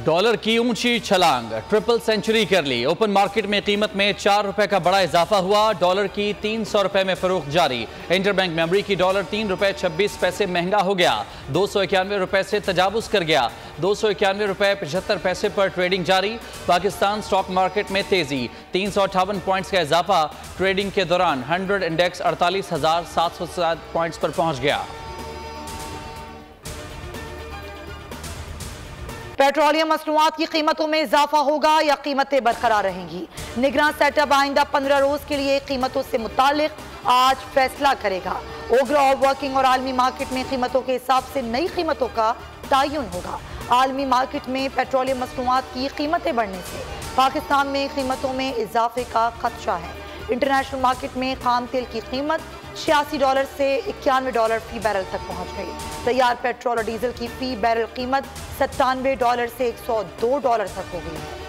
Dollar की ऊंची छलांग, ट्रिपल सेंचुरी कर ली। ओपन मार्केट में कीमत में 4 रुपए का बड़ा इजाफा हुआ। डॉलर की 300 रुपए में फरोख्त जारी। इंटरबैंक मेमोरी की डॉलर 3 रुपए 26 पैसे महंगा हो गया, 291 रुपए से तजावुज कर गया। 291 रुपए 75 पैसे पर ट्रेडिंग जारी। पाकिस्तान स्टॉक मार्केट में तेजी, 358 पॉइंट्स का इजाफा। ट्रेडिंग के दौरान 100 इंडेक्स 48,707 पॉइंट्स पर पहुंच गया। पेट्रोलियम मसनूआत की कीमतों में इजाफा होगा या कीमतें बरकरार रहेंगी? निगरान सेटअप आइंदा 15 रोज के लिए कीमतों से मुतालिक आज फैसला करेगा। ओवरऑल वर्किंग और आलमी मार्केट में कीमतों के हिसाब से नई कीमतों का तयन होगा। आलमी मार्केट में पेट्रोलियम मसनूआत की कीमतें बढ़ने से पाकिस्तान में कीमतों में इजाफे का खदशा है। इंटरनेशनल मार्केट में खाम तेल की कीमत $86 से $91 फी बैरल तक पहुंच गई। तैयार पेट्रोल और डीजल की फी बैरल कीमत $97 से $102 तक हो गई है।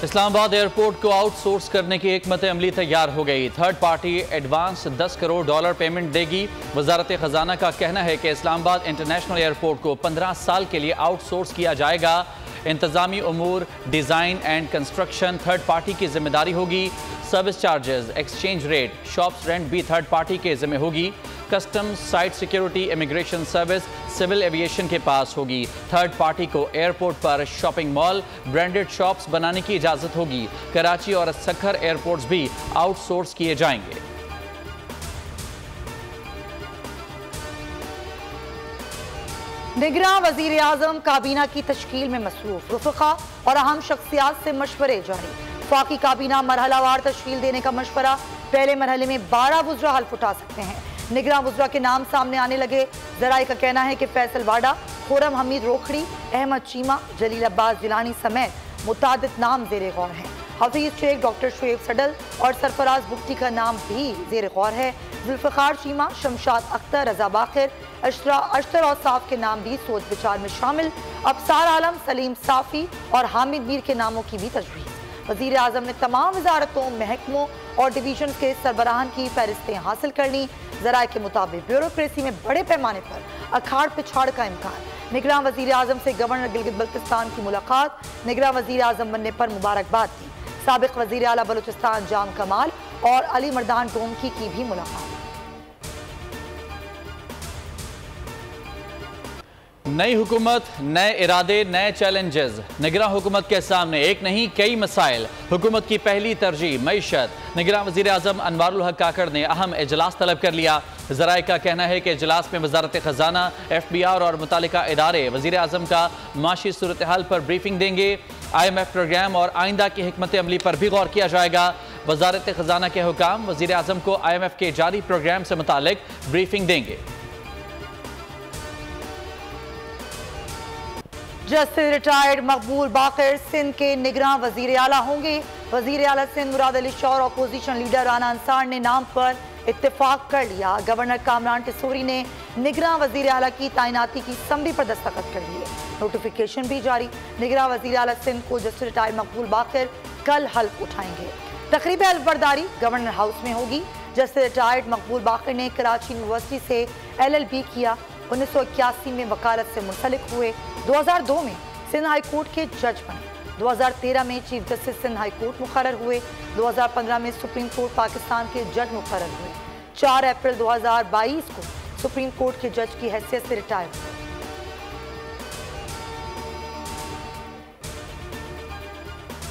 इस्लामाबाद एयरपोर्ट को आउटसोर्स करने की हिकमत अमली तैयार हो गई। Third party advance $10 crore payment देगी। वजारत खजाना का कहना है कि इस्लामाबाद इंटरनेशनल एयरपोर्ट को 15 साल के लिए आउटसोर्स किया जाएगा। इंतजामी उमूर, design and construction third party की जिम्मेदारी होगी। Service charges, exchange rate, shops rent भी थर्ड पार्टी के जिम्मे होगी। Customs, site security, immigration service civil aviation के पास होगी। थर्ड पार्टी को एयरपोर्ट पर शॉपिंग मॉल, ब्रांडेड शॉप्स बनाने की इजाज़त होगी। कराची और सखर एयरपोर्ट्स भी आउटसोर्स किए जाएंगे। निगरान वजीर आजम काबीना की तश्कील में मसरूफ, रुफ़क़ा और अहम शख्सियात से मशवरे जारी। फाकी काबीना मरहलावार तश्कील देने का मशवरा। पहले मरहले में 12 वुज़रा हल्फ उठा सकते हैं। निगरान वुज़रा के नाम सामने आने लगे। ज़राए का कहना है कि फैसल वाडा, खुरम हमीद रोखड़ी, अहमद चीमा, जलील अब्बास जिलानी समेत मुतादिद नाम ज़ेर गौर हैं। हफीज शेख, डॉक्टर शुएब सडल और सरफराज बुख्ती का नाम भी ज़ेर गौर है। जुल्फ़िकार चीमा, शमशाद अख्तर, रजा बाखिर, अशतर और साफ के नाम भी सोच विचार में शामिल। अबसार आलम, सलीम साफ़ी और हामिद मीर के नामों की भी तजवीज़। वज़ीर आज़म ने तमाम वजारतों, महकमों और डिवीजन के सरबराहान की फहरिस्तें हासिल कर ली। ज़राए के मुताबिक ब्यूरोक्रेसी में बड़े पैमाने पर अखाड़ पिछाड़ का इम्कान। निगरान वज़ीर आज़म से गवर्नर गिलगित बल्तिस्तान की मुलाकात। निगरान वज़ीर आज़म बनने पर मुबारकबाद दी। साबिक़ वज़ीर आला बलूचिस्तान जाम कमाल और अली मर्दान डोमकी की भी मुलाकात। नई हुकूमत, नए इरादे, नए चैलेंजेस। निगरान हुकूमत के सामने एक नहीं कई मसाइल। हुकूमत की पहली तरजीह मईशत। निगरान वज़ीर आज़म अनवारुल हक काकड़ ने अहम इजलास तलब कर लिया। ज़राए का कहना है कि इजलास में वजारत खजाना, FBR और मुतालिका इदारे वज़ीर आज़म का माशी सूरत हाल पर ब्रीफिंग देंगे। IMF प्रोग्राम और आइंदा की हिकमत अमली पर भी गौर किया जाएगा। वजारत खजाना के हुकाम वज़ीर आज़म को IMF के जारी प्रोग्राम से मुतालिक ब्रीफिंग देंगे। जस्टिस रिटायर्ड मकबूल बाकर सिंध के निगरान वजीर आला होंगे। वजीर आला सिंध मुराद अली शाह और अपोजिशन लीडर राना अंसार ने नाम पर इत्तेफाक कर लिया। गवर्नर कामरान टिसोरी ने निगरान वजीर आला की तैनाती की समरी पर दस्तखत कर दिए। नोटिफिकेशन भी जारी। निगरान वजीर आला सिंध को जस्टिस रिटायर्ड मकबूल बाकर कल हल्फ उठाएंगे। तकरीब हल्फ बर्दारी गवर्नर हाउस में होगी। जस्टिस रिटायर्ड मकबूल बाकर ने कराची यूनिवर्सिटी से LLB किया। 1981 में वकालत से मुंसलिक हुए। 2002 में सिंध हाई कोर्ट के जज बने। 2013 में chief justice Sindh high court मुकर्रर हुए। 2015 में सुप्रीम कोर्ट पाकिस्तान के जज मुकर्रर हुए। 4 अप्रैल 2022 को सुप्रीम कोर्ट के जज की हैसियत से रिटायर हुए।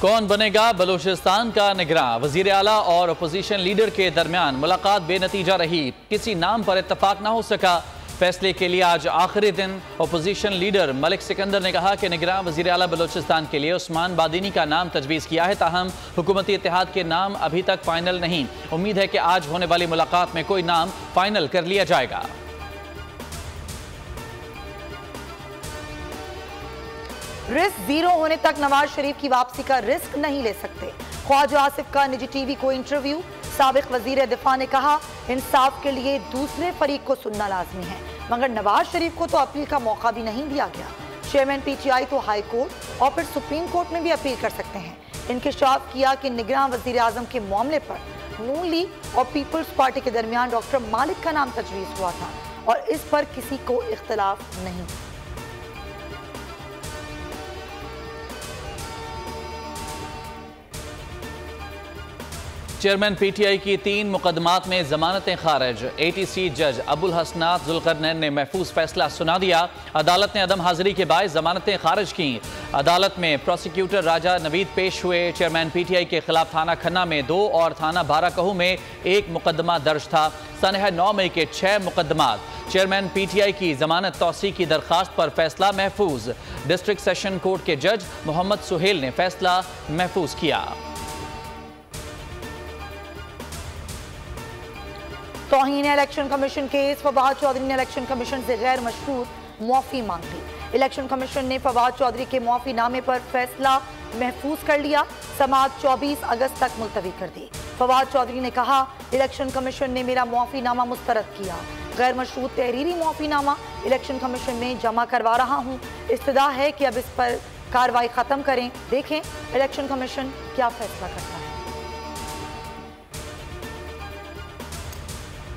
कौन बनेगा बलूचिस्तान का निगरान? वजीर आला और अपोजिशन लीडर के दरमियान मुलाकात बेनतीजा रही। किसी नाम पर इत्तफाक ना हो सका। फैसले के लिए आज आखिरी दिन। अपोजिशन लीडर मलिक सिकंदर ने कहा कि निगरान वज़ीर आला बलूचिस्तान के लिए उस्मान बादिनी का नाम तजवीज़ किया है, ताहम हुकूमती इत्तेहाद के नाम अभी तक फाइनल नहीं। उम्मीद है कि आज होने वाली मुलाकात में कोई नाम फाइनल कर लिया जाएगा। रिस्क जीरो होने तक नवाज शरीफ की वापसी का रिस्क नहीं ले सकते। ख्वाजा आसिफ का निजी टीवी को इंटरव्यू। साबिक वजीर दिफा ने कहा इंसाफ के लिए दूसरे फरीक को सुनना लाजमी है, मगर नवाज शरीफ को तो अपील का मौका भी नहीं दिया गया। चेयरमैन PTI तो हाई कोर्ट और फिर सुप्रीम कोर्ट में भी अपील कर सकते हैं। इंकशाफ किया कि निगरान वजीर आजम के मामले पर नून लीग और पीपल्स पार्टी के दरमियान डॉक्टर मालिक का नाम तजवीज़ हुआ था और इस पर किसी को इख्तलाफ नहीं। चेयरमैन पीटीआई की 3 मुकदमात में जमानतें खारिज। एटीसी जज अबुल हसनात जुल्करनैन ने महफूज फैसला सुना दिया। अदालत ने अदम हाजिरी के बायस जमानतें खारिज की। अदालत में प्रोसिक्यूटर राजा नवीद पेश हुए। चेयरमैन पीटीआई के खिलाफ थाना खन्ना में 2 और थाना बाराकहू में 1 मुकदमा दर्ज था। सनह 9 मई के 6 मुकदमात। चेयरमैन पीटीआई की जमानत तौसी की दरखास्त पर फैसला महफूज। डिस्ट्रिक्ट सेशन कोर्ट के जज मोहम्मद सुहेल ने फैसला महफूज किया। तौहीन election commission case. Fawad Chaudhry ने इलेक्शन कमीशन से गैर मशरूत मुआफ़ी मांग ली। इलेक्शन कमीशन ने फवाद चौधरी के मुआफ़ी नामे पर फैसला महफूज कर लिया। समाअत 24 अगस्त तक मुलतवी कर दी। फवाद चौधरी ने कहा, इलेक्शन कमीशन ने मेरा मुआफ़ी नामा मुस्तरद किया। गैर मशरूत तहरीरी मुआफ़ी नामा इलेक्शन कमीशन में जमा करवा रहा हूँ। इस्तदा है कि अब इस पर कार्रवाई ख़त्म करें। देखें इलेक्शन कमीशन क्या फैसला करता है।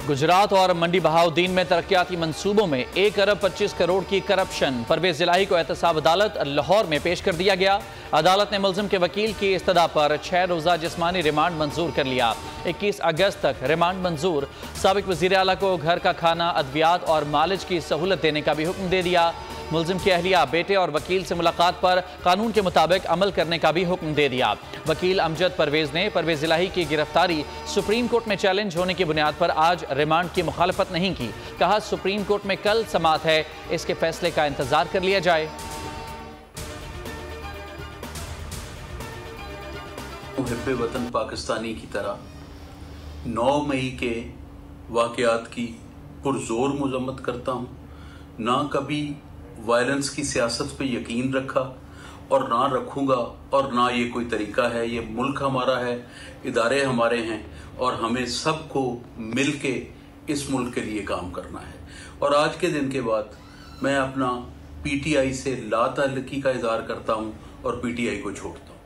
गुजरात और मंडी बहाउद्दीन में तरक्याती मंसूबों में 1 अरब 25 करोड़ की करप्शन। परवेज इलाही को एहतसाब अदालत लाहौर में पेश कर दिया गया। अदालत ने मुलजिम के वकील की इस्तदा पर 6 रोज़ा जिस्मानी रिमांड मंजूर कर लिया। 21 अगस्त तक रिमांड मंजूर। साबिक वज़ीर आला को घर का खाना, अद्वियात और मालिज की सहूलत देने का भी हुक्म दे दिया। मुलजिम की अहलिया, बेटे और वकील से मुलाकात पर कानून के मुताबिक अमल करने का भी हुक्म दे दिया। वकील अमजद परवेज ने परवेज इलाही की गिरफ्तारी सुप्रीम कोर्ट में चैलेंज होने की बुनियाद पर आज रिमांड की मुखालफत नहीं की। कहा, सुप्रीम कोर्ट में कल समाअत है, इसके फैसले का इंतजार कर लिया जाए। मुहिब्बे वतन पाकिस्तानी की तरह 9 मई के वाक़यात की पुरजोर मजम्मत करता हूँ। ना कभी वायलेंस की सियासत पे यकीन रखा और ना रखूँगा, और ना ये कोई तरीका है। ये मुल्क हमारा है, इदारे हमारे हैं और हमें सबको मिल के इस मुल्क के लिए काम करना है। और आज के दिन के बाद मैं अपना पीटीआई से लाताल्लुकी का इज़हार करता हूँ और पीटीआई को छोड़ता हूँ।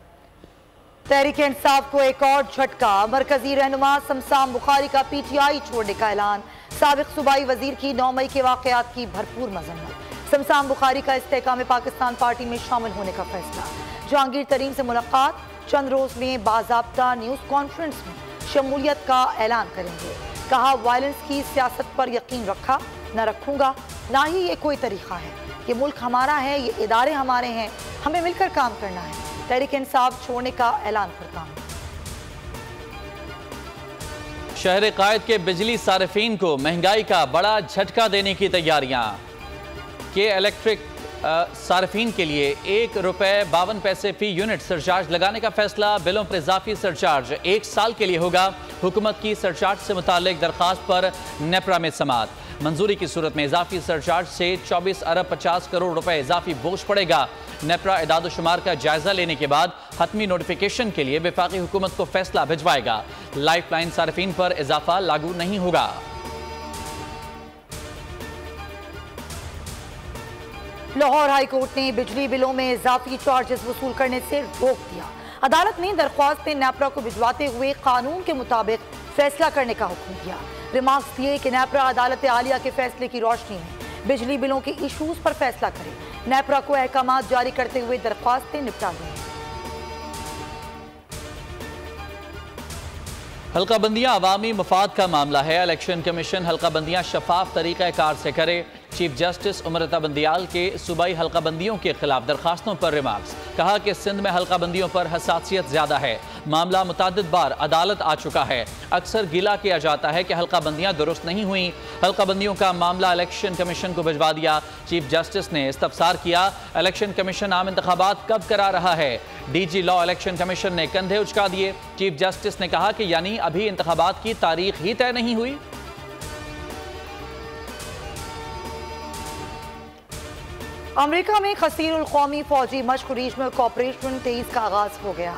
तहरीक इंसाफ को एक और झटका। मरकजी रहनुमा शमशान बुखारी का पीटीआई छोड़ने का ऐलान। साबिक सूबाई वजीर की 9 मई के वाकयात की भरपूर मजम्मत। शमशान बुखारी का इस्तेहकाम पाकिस्तान पार्टी में शामिल होने का फैसला। जहांगीर तरीन से मुलाकात। चंद रोज में बाज़ाब्ता न्यूज़ कॉन्फ्रेंस में शमूलियत का ऐलान करेंगे। कहा, वायलेंस की सियासत पर यकीन रखा, न रखूंगा, ना ही ये कोई तरीका है। ये मुल्क हमारा है, ये इदारे हमारे हैं, हमें मिलकर काम करना है। तहरीक इंसाफ छोड़ने का ऐलान करता हूँ। शहर कायद के बिजली सारिफीन को महंगाई का बड़ा झटका देने की तैयारियां। के इलेक्ट्रिक सारिफीन के लिए 1 रुपये 52 पैसे फी यूनिट सरचार्ज लगाने का फैसला। बिलों पर इजाफी सरचार्ज 1 साल के लिए होगा। हुकूमत की सरचार्ज से मुतालिक दरखास्त पर नेपरा में समाअत। मंजूरी की सूरत में इजाफी सरचार्ज से 24 अरब 50 करोड़ रुपए इजाफी बोझ पड़ेगा। नेपरा इदाद शुमार का जायजा लेने के बाद हतमी नोटिफिकेशन के लिए वफाकी हुकूमत को फैसला भिजवाएगा। लाइफ लाइन सारिफीन पर इजाफा लागू नहीं होगा। लाहौर हाई कोर्ट ने बिजली बिलों में इजाफी चार्जेस वसूल करने से रोक दिया। अदालत ने दरख्वास्तें नेपरा को भिजवाते हुए कानून के मुताबिक फैसला करने का हुक्म दिया। रिमार्क्स दिए कि नेपरा अदालत आलिया के फैसले की रोशनी में बिजली बिलों के इशूज पर फैसला करे। नेपरा को अहकाम जारी करते हुए दरख्वास्तें निपटा दी। हल्का बंदियां अवामी मफाद का मामला है। इलेक्शन कमीशन हल्का बंदियां शफाफ तरीक़ा कार से करे। चीफ जस्टिस उमरता बंदियाल के सूबाई हल्का बंदियों के खिलाफ दरखास्तों पर रिमार्क्स। कहा कि सिंध में हल्का बंदियों पर हसासियत ज्यादा है। मामला मुतादिद बार अदालत आ चुका है। अक्सर गिला किया जाता है कि हल्का बंदियां दुरुस्त नहीं हुई। हल्का बंदियों का मामला इलेक्शन कमीशन को भिजवा दिया। चीफ जस्टिस ने इस्तफसार किया, इलेक्शन कमीशन आम इंतखाबात कब करा रहा है। डीजी लॉ इलेक्शन कमीशन ने कंधे उचका दिए। चीफ जस्टिस ने कहा कि यानी अभी इंतखाबात की तारीख ही तय नहीं हुई। अमेरिका में खसीरुल कौमी फौजी मश्क रीजनल कोऑपरेशन 23 का आगाज हो गया।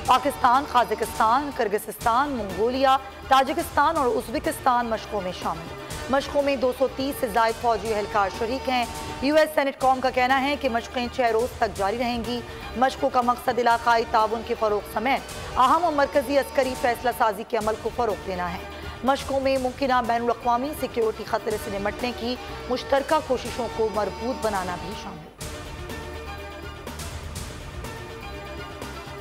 पाकिस्तान, काज़ाकिस्तान, किर्गिस्तान, मंगोलिया, ताजिकिस्तान और उज़्बेकिस्तान मशकों में शामिल। मशकों में 230 से ज़ायद फौजी एहलकार शरीक हैं। यूएस सेनेट कॉम का कहना है कि मशकें 6 रोज़ तक जारी रहेंगी। मशकों का मकसद इलाकाई ताउन के फरोग समेत अहम और मरकजी अस्करी फैसला साजी के अमल को फरोग देना है। मशकों में मुमकिन बैनुल-अक़वामी सिक्योरिटी खतरे से निपटने की मुश्तरका कोशिशों को मजबूत बनाना भी शामिल।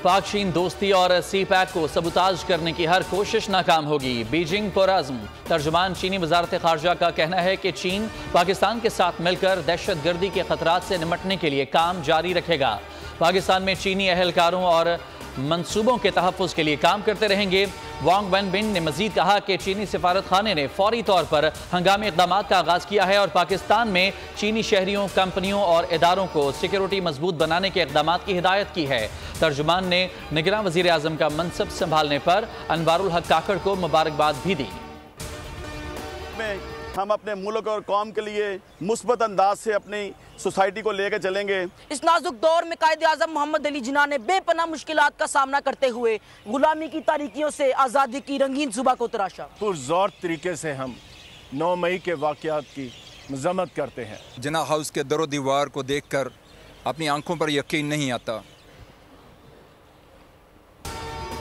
पाक चीन दोस्ती और सी पैक को सबुताज करने की हर कोशिश नाकाम होगी, बीजिंग पुरअज़्म। तर्जुमान चीनी वज़ारत ख़ारजा का कहना है कि चीन पाकिस्तान के साथ मिलकर दहशतगर्दी के खतरात से निपटने के लिए काम जारी रखेगा। पाकिस्तान में चीनी अहलकारों और मंसूबों के तहफ़्फ़ुज़ के लिए काम करते रहेंगे। वांग वेनबिन ने मजीद कहा कि चीनी सिफारत खाने ने फौरी तौर पर हंगामी इक़दामात का आगाज़ किया है और पाकिस्तान में चीनी शहरियों, कंपनियों और इदारों को सिक्योरिटी मजबूत बनाने के इक़दामात की हिदायत की है। तर्जुमान ने निगरान वज़ीर आज़म का मनसब संभालने पर अनवारुल हक काकड़ को मुबारकबाद भी दी। हम अपने मुल्क और कौम के लिए मुस्बत अंदाज से अपनी सोसाइटी को लेकर चलेंगे। इस नाजुक दौर में कायदे आज़म मोहम्मद अली जिन्ना ने बेपनाह मुश्किलात का सामना करते हुए गुलामी की तारीकियों से आज़ादी की रंगीन सुबह को तराशा। पुरज़ोर तरीके से हम 9 मई के वाक़यात की मज़म्मत करते हैं। जिन्ना हाउस के दरो दीवार को देखकर अपनी आंखों पर यकीन नहीं आता।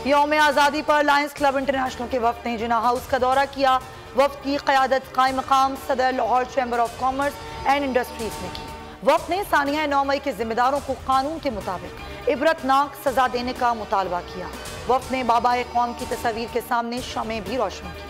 यौम आज़ादी पर लायंस क्लब इंटरनेशनल के वफ्द ने जिन्ना हाउस का दौरा किया। वफ्द की क़यादत कायम मकाम सदर Lahore chamber of commerce and industries ने की। वफ्द ने सानिया 9 मई के जिम्मेदारों को कानून के मुताबिक इबरतनाक सजा देने का मुतालबा किया। वफ्द ने बाबा कौम की तस्वीर के सामने शमें भी रोशन की।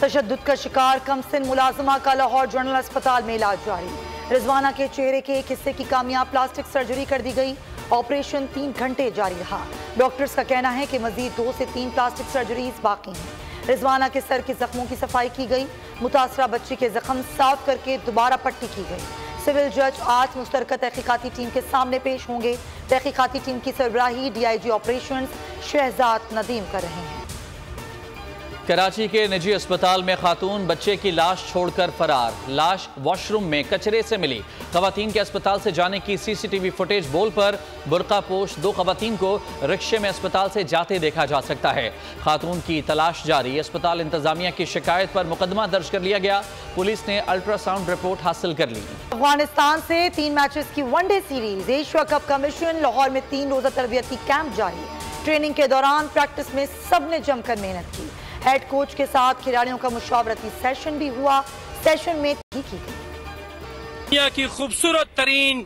तशद्दुद का शिकार कमसिन मुलाजिमा का लाहौर जनरल अस्पताल में इलाज जारी। रिजवाना के चेहरे के एक हिस्से की कामयाब प्लास्टिक सर्जरी कर दी गई। ऑपरेशन 3 घंटे जारी रहा। डॉक्टर्स का कहना है कि मजीद 2 से 3 प्लास्टिक सर्जरीज बाकी हैं। रिजवाना के सर के जख्मों की सफाई की गई। मुतासरा बच्ची के जख्म साफ करके दोबारा पट्टी की गई। सिविल जज आज मुश्तरका तहकीकाती टीम के सामने पेश होंगे। तहकीकाती टीम की सरबराही DIG ऑपरेशंस शहजाद नदीम कर रहे हैं। कराची के निजी अस्पताल में खातून बच्चे की लाश छोड़कर फरार। लाश वॉशरूम में कचरे से मिली। खवातीन के अस्पताल से जाने की CCTV फुटेज बोल पर बुर्का पोश 2 खवातीन को रिक्शे में अस्पताल से जाते देखा जा सकता है। खातून की तलाश जारी। अस्पताल इंतजामिया की शिकायत पर मुकदमा दर्ज कर लिया गया। पुलिस ने अल्ट्रासाउंड रिपोर्ट हासिल कर ली। अफगानिस्तान से 3 मैचेस की वनडे सीरीज। एशिया कप का मिशन। लाहौर में 3 रोजा तरबियती कैंप जारी। ट्रेनिंग के दौरान प्रैक्टिस में सबने जमकर मेहनत की। हेड कोच के साथ खिलाड़ियों का मुशावरती सेशन भी हुआ। सेशन में की गई दुनिया की खूबसूरत तरीन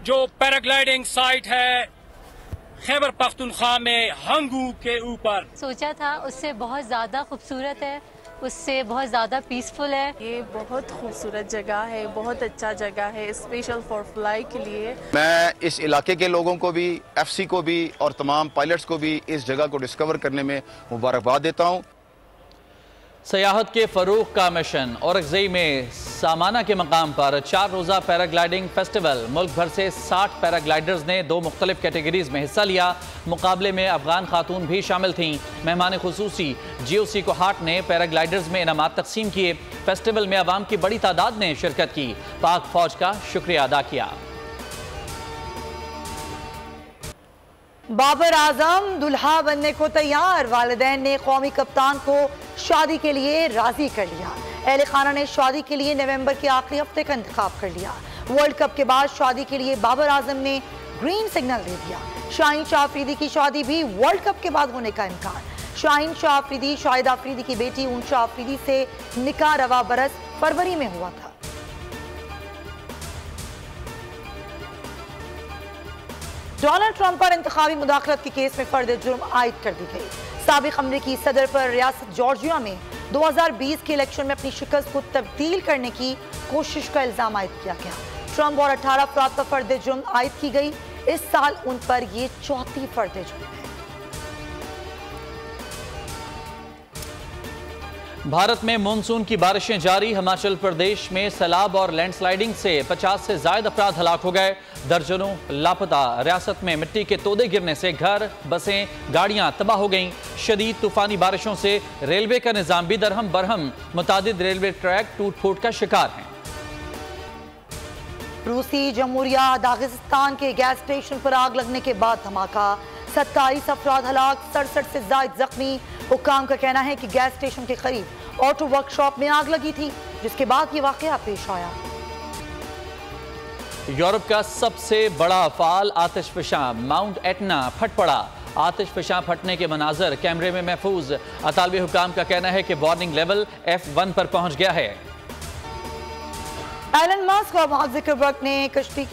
जो पैराग्लाइडिंग साइट है खैबर पख्तूनख्वा में हंगू के ऊपर। सोचा था उससे बहुत ज़्यादा खूबसूरत है, उससे बहुत ज़्यादा पीसफुल है। ये बहुत खूबसूरत जगह है, बहुत अच्छा जगह है स्पेशल फॉर फ्लाई के लिए। मैं इस इलाके के लोगों को भी, FC को भी और तमाम पायलट्स को भी इस जगह को डिस्कवर करने में मुबारकबाद देता हूँ। सयाहत के फरूख का मिशन। औरंगज़ेब में सामाना के मकाम पर 4 रोज़ा पैराग्लाइडिंग फेस्टिवल। मुल्क भर से 60 पैराग्लाइडर्स ने 2 मुख्तलिफ कैटेगरीज में हिस्सा लिया। मुकाबले में अफगान खातून भी शामिल थीं। मेहमान खुसूसी GOC कोहाट ने पैराग्लाइडर्स में इनामात तकसीम किए। फेस्टिवल में अवाम की बड़ी तादाद ने शिरकत की। पाक फौज का शुक्रिया अदा किया। बाबर आजम दुल्हा बनने को तैयार। वालिदैन ने कौमी कप्तान को शादी के लिए राजी कर लिया। अहले खाना ने शादी के लिए नवंबर के आखिरी हफ्ते का इंतखाब कर लिया। वर्ल्ड कप के बाद शादी के लिए बाबर आजम ने ग्रीन सिग्नल दे दिया। शाहीन शाह अफरीदी की शादी भी वर्ल्ड कप के बाद होने का इम्कान। शाहीन शाह अफरीदी शाहिद अफरीदी की बेटी उनशा अफरीदी से निकाह रवा बरस फरवरी में हुआ था। डोनाल्ड ट्रंप पर इंतखाबी मुदाखलत के केस में फर्द जुर्म आयद कर दी गई। साबिक अमरीकी सदर पर रियासत जॉर्जिया में 2020 के इलेक्शन में अपनी शिकस्त को तब्दील करने की कोशिश का इल्जाम आयद किया गया। ट्रंप और 18 अफराद पर फर्द जुर्म आयद की गई। इस साल उन पर यह 4थी फर्द जुर्म है। भारत में मानसून की बारिशें जारी। हिमाचल प्रदेश में सैलाब और लैंडस्लाइडिंग से 50 से ज्यादा अफराद हलाक हो गए। दर्जनों लापता। रियासत में मिट्टी के तोदे गिरने से घर, बसें, गाड़ियां तबाह हो गईं। शदीद तूफानी बारिशों से रेलवे का निजाम भी दरहम बरहम। मुतादिद रेलवे ट्रैक टूट फूट का शिकार हैं। रूसी जमहूरिया दागिस्तान के गैस स्टेशन पर आग लगने के बाद धमाका। 27 अफराद हलाक, 67 से ज्यादा जख्मी। हुक्काम का कहना है कि गैस स्टेशन के करीब ऑटो वर्कशॉप में आग लगी थी, जिसके बाद ये वाकया पेश आया। यूरोप का सबसे बड़ा फाल आतिशफशां माउंट एटना फट पड़ा। आतिशफशां फटने के मनाजर कैमरे में महफूज। अतालवी हुकाम का कहना है कि वार्निंग लेवल F1 पर पहुंच गया है। एलन मस्क और मार्क ज़करबर्ग ने कुश्ती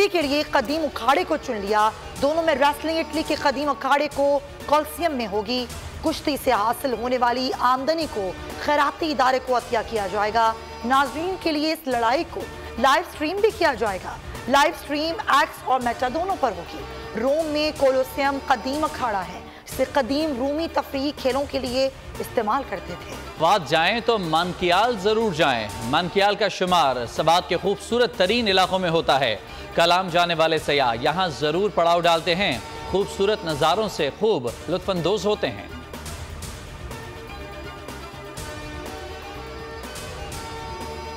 के लिए कदीम अखाड़े को चुन लिया। दोनों में रेसलिंग इटली के कदीम अखाड़े को कॉल्सियम में होगी। कुश्ती से हासिल होने वाली आमदनी को खैराती इदारे को अतिया किया जाएगा। नाजरीन के लिए इस लड़ाई को लाइव स्ट्रीम भी किया जाएगा। लाइव स्ट्रीम एक्स और मेटा दोनों पर होगी। रोम में कोलोसियम कदीम अखाड़ा है, जिसे कदीम रूमी तफरीही खेलों के लिए इस्तेमाल करते थे। बात जाएं तो मानकियाल जरूर जाएं। मानकियाल का शुमार सबात के खूबसूरत तरीन इलाकों में होता है। कलाम जाने वाले सयाह यहाँ जरूर पड़ाव डालते हैं। खूबसूरत नज़ारों से खूब लुत्फानंदोज होते हैं।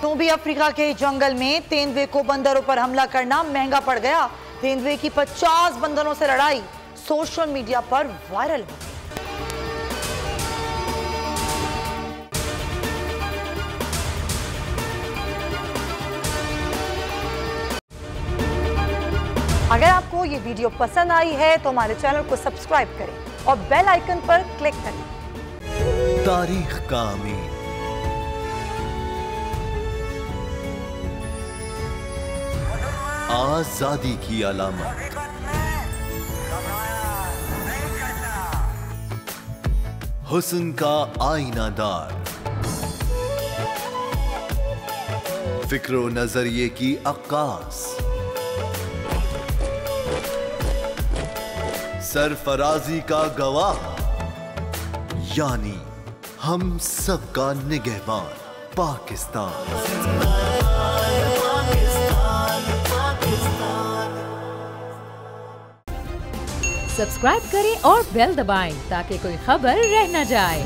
जनूबी अफ्रीका के जंगल में तेंदुए को बंदरों पर हमला करना महंगा पड़ गया। तेंदुए की 50 बंदरों से लड़ाई सोशल मीडिया पर वायरल हो गई। अगर आपको ये वीडियो पसंद आई है तो हमारे चैनल को सब्सक्राइब करें और बेल आइकन पर क्लिक करें। तारीख का अमीर, आजादी की अलामत, हुस्न का आईनादार, फिक्रो नजरिए की अक्कास, सरफराजी का गवाह, यानी हम सबका निगहबान पाकिस्तान। सब्सक्राइब करें और बेल दबाएं ताकि कोई खबर रह न जाए।